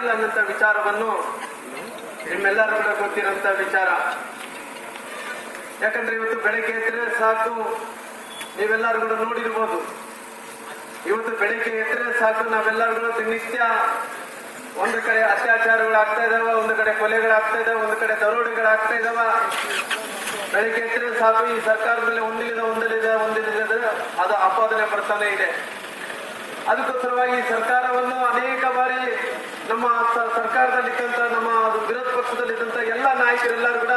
ಆಗಿಲ್ಲ ಅನ್ನಂತ ವಿಚಾರವನ್ನು ನಿಮ್ಮೆಲ್ಲರೂ ಕೂಡ ಗೊತ್ತಿರುವಂತ ವಿಚಾರ. ಯಾಕಂದ್ರೆ ಇವತ್ತು ಬೆಳಗ್ಗೆ ಎದ್ರೆ ಸಾಕು, ನೀವೆಲ್ಲರೂ ಕೂಡ ನೋಡಿರ್ಬೋದು, ಇವತ್ತು ಬೆಳಿಗ್ಗೆ ಎದ್ರೆ ಸಾಕು ನಾವೆಲ್ಲರೂ ಕೂಡ ದಿನನಿತ್ಯ ಒಂದು ಕಡೆ ಅತ್ಯಾಚಾರಗಳಾಗ್ತಾ ಇದಾವ, ಒಂದು ಕಡೆ ಕೊಲೆಗಳಾಗ್ತಾ ಇದಾವ, ಒಂದು ಕಡೆ ದರೋಡೆಗಳಾಗ್ತಾ ಇದಾವ. ಬೆಳಿಗ್ಗೆ ಎದ್ರೆ ಸಾಕು ಈ ಸರ್ಕಾರದಲ್ಲಿ ಒಂದಿಲ್ಲದ ಅದು ಆಪಾದನೆ ಬರ್ತಾನೆ ಇದೆ. ಅದಕ್ಕೋಸ್ಕರವಾಗಿ ಸರ್ಕಾರವನ್ನು ಅನೇಕ ಬಾರಿ ನಮ್ಮ ಸರ್ಕಾರದಲ್ಲಿದ್ದಂತ ನಮ್ಮ ವಿರೋಧ ಪಕ್ಷದಲ್ಲಿದ್ದಂತ ಎಲ್ಲ ನಾಯಕರೆಲ್ಲರೂ ಕೂಡ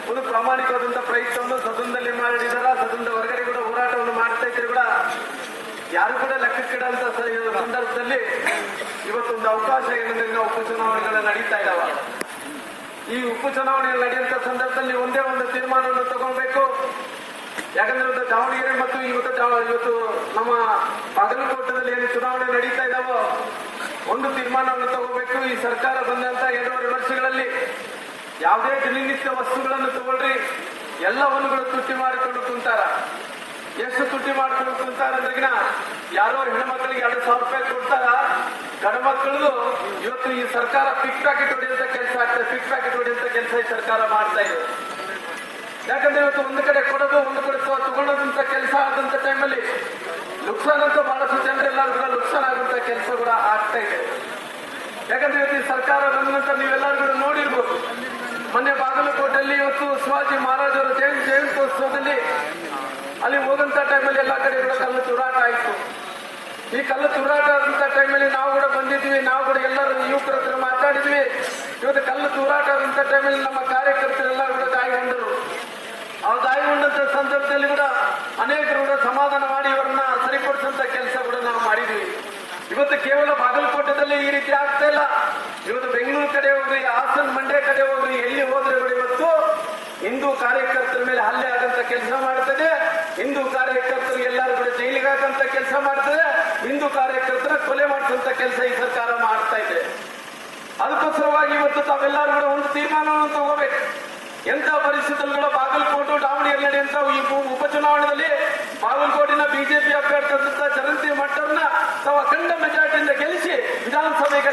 ಒಂದು ಪ್ರಾಮಾಣಿಕವಾದಂತಹ ಪ್ರಯತ್ನವನ್ನು ಸದನದಲ್ಲಿ ಮಾಡಿದಾರ. ಸದನದ ಹೊರಗಡೆ ಕೂಡ ಹೋರಾಟವನ್ನು ಮಾಡ್ತಾ ಇದ್ರು ಕೂಡ ಯಾರು ಕೂಡ ಲೆಕ್ಕಕ್ಕಿಡಂತ ಸಂದರ್ಭದಲ್ಲಿ ಇವತ್ತೊಂದು ಅವಕಾಶ ಏನಂದ್ರೆ ನಾವು ಉಪಚುನಾವಣೆಗಳು ನಡೀತಾ ಇದಾವ. ಈ ಉಪಚುನಾವಣೆಗಳು ನಡೆಯುವಂತ ಸಂದರ್ಭದಲ್ಲಿ ಒಂದೇ ಒಂದು ತೀರ್ಮಾನವನ್ನು ತಗೊಳ್ಬೇಕು. ಯಾಕಂದ್ರೆ ಇವತ್ತು ದಾವಣಗೆರೆ ಮತ್ತು ಇವತ್ತು ನಮ್ಮ ಬಾಗಲಕೋಟದಲ್ಲಿ ಏನು ಚುನಾವಣೆ ನಡೀತಾ ಇದಾವೋ ಒಂದು ತೀರ್ಮಾನವನ್ನು ತಗೋಬೇಕು. ಈ ಸರ್ಕಾರ ಬಂದಂತ 2.5 ವರ್ಷಗಳಲ್ಲಿ ಯಾವುದೇ ದಿನನಿತ್ಯ ವಸ್ತುಗಳನ್ನು ತಗೊಳ್ರಿ, ಎಲ್ಲವನ್ನು ಕೂಡ ತುಟ್ಟಿ ಮಾಡಿಕೊಂಡು ಕುಂತಾರ. ಎಷ್ಟು ತುಟ್ಟಿ ಮಾಡಿಕೊಂಡು ಕುಂತಾರ ಅಂದ್ರಿಗಿನ ಯಾರೋ ಹೆಣ್ಮಕ್ಳಿಗೆ 2,000 ರೂಪಾಯಿ ಕೊಡ್ತಾರ, ಗಂಡು ಮಕ್ಕಳದು ಇವತ್ತು ಈ ಸರ್ಕಾರ ಪಿಕ್ ಪ್ಯಾಕೆಟ್ ಹೊಡೆಯುವಂತ ಕೆಲಸ ಆಗ್ತದೆ. ಪಿಕ್ ಪ್ಯಾಕೆಟ್ ಹೊಡೆಯುವಂತ ಕೆಲಸ ಈ ಸರ್ಕಾರ ಮಾಡ್ತಾ ಇದೆ. ಯಾಕಂದ್ರೆ ಇವತ್ತು ಒಂದು ಕಡೆ ಕೊಡೋದು, ಒಂದು ಕಡೆ ತಗೊಳ್ಳೋದಂತ ಕೆಲಸ ಆದಂತ ಟೈಮಲ್ಲಿ ನುಕ್ಸಾನ್ ಅಂತ ಬಹಳಷ್ಟು ಜನರೆಲ್ಲರೂ ಕೂಡ ನುಕ್ಸಾನ್ ಆಗುವಂತ ಕೆಲಸ ಕೂಡ ಆಗ್ತಾ ಇದೆ. ಯಾಕಂದ್ರೆ ಇವತ್ತು ಈ ಸರ್ಕಾರ ಬಂದಂತ ನೀವೆಲ್ಲರೂ ಕೂಡ ನೋಡಿರ್ಬೋದು. ಮೊನ್ನೆ ಬಾಗಲಕೋಟೆಯಲ್ಲಿ ಇವತ್ತು ಶಿವಾಜಿ ಮಹಾರಾಜ್ ಅವರ ಜಯಂತ್ಯೋತ್ಸವದಲ್ಲಿ ಅಲ್ಲಿ ಹೋದಂತ ಟೈಮಲ್ಲಿ ಎಲ್ಲಾ ಕಡೆ ಕೂಡ ಕಲ್ಲು ತೂರಾಟ ಆಯಿತು. ಈ ಕಲ್ಲು ತೂರಾಟ ಆದಂತ ಟೈಮಲ್ಲಿ ನಾವು ಕೂಡ ಬಂದಿದ್ವಿ, ನಾವು ಕೂಡ ಎಲ್ಲರೂ ಯುವಕರ ಹತ್ರ ಮಾತಾಡಿದ್ವಿ. ಇವತ್ತು ಕಲ್ಲು ತೂರಾಟ ಆದಂತ ಟೈಮಲ್ಲಿ ನಮ್ಮ ಕಾರ್ಯಕರ್ತರೆಲ್ಲರೂ ಕೂಡ ಗಾಯಗೊಂಡರು. ಆ ಗಾಯಗೊಂಡಂತ ಸಂದರ್ಭದಲ್ಲಿ ಕೂಡ ಅನೇಕರು ಕೂಡ ಸಮಾಧಾನ ಮಾಡಿ ಇವರನ್ನ ಸರಿಪಡಿಸುವಂತ ಕೆಲಸ ಕೂಡ ನಾವು ಮಾಡಿದ್ವಿ. ಇವತ್ತು ಕೇವಲ ಬಾಗಲಕೋಟೆದಲ್ಲಿ ಈ ರೀತಿ ಆಗ್ತಾ ಇಲ್ಲ. ಇವತ್ತು ಬೆಂಗಳೂರು ಕಡೆ ಹೋಗ್ರಿ, ಹಾಸನ ಮಂಡ್ಯ ಕಡೆ ಹೋಗ್ರಿ, ಎಲ್ಲಿ ಹೋದ್ರೆ ಕೂಡ ಇವತ್ತು ಹಿಂದೂ ಕಾರ್ಯಕರ್ತರ ಮೇಲೆ ಹಲ್ಲೆ ಆಗಂತ ಕೆಲಸ ಮಾಡ್ತದೆ. ಹಿಂದೂ ಕಾರ್ಯಕರ್ತರು ಎಲ್ಲರೂ ಕೂಡ ಜೈಲಿಗೆ ಹಾಕಂತ ಕೆಲಸ ಮಾಡ್ತದೆ. ಹಿಂದೂ ಕಾರ್ಯಕರ್ತರ ಕೊಲೆ ಮಾಡಿಸುವಂತ ಕೆಲಸ ಈ ಸರ್ಕಾರ ಮಾಡ್ತಾ ಇದೆ. ಅದಕ್ಕೋಸ್ಕರವಾಗಿ ಇವತ್ತು ತಾವೆಲ್ಲರೂ ಕೂಡ ಒಂದು ತೀರ್ಮಾನವನ್ನು ತಗೋಬೇಕು. ಎಂತ ಪರಿಸ್ಥಿತಿಗಳು ಕೂಡ ಬಾಗಲಕೋಟೆ ದಾವಣಗೆರೆ ನಡೆಯುವಂತ ಈ ಉಪಚುನಾವಣೆಯಲ್ಲಿ ಬಾಗಲಕೋಟಿನ ಬಿಜೆಪಿ ಅಭ್ಯರ್ಥಿ ಚರಂತಿ ಮಟ್ಟರನ್ನ ತಾವು ಅಖಂಡ ಮೆಜಾರಿಟಿಯಿಂದ ಗೆಲ್ಲಿಸಿ ವಿಧಾನಸಭೆಗೆ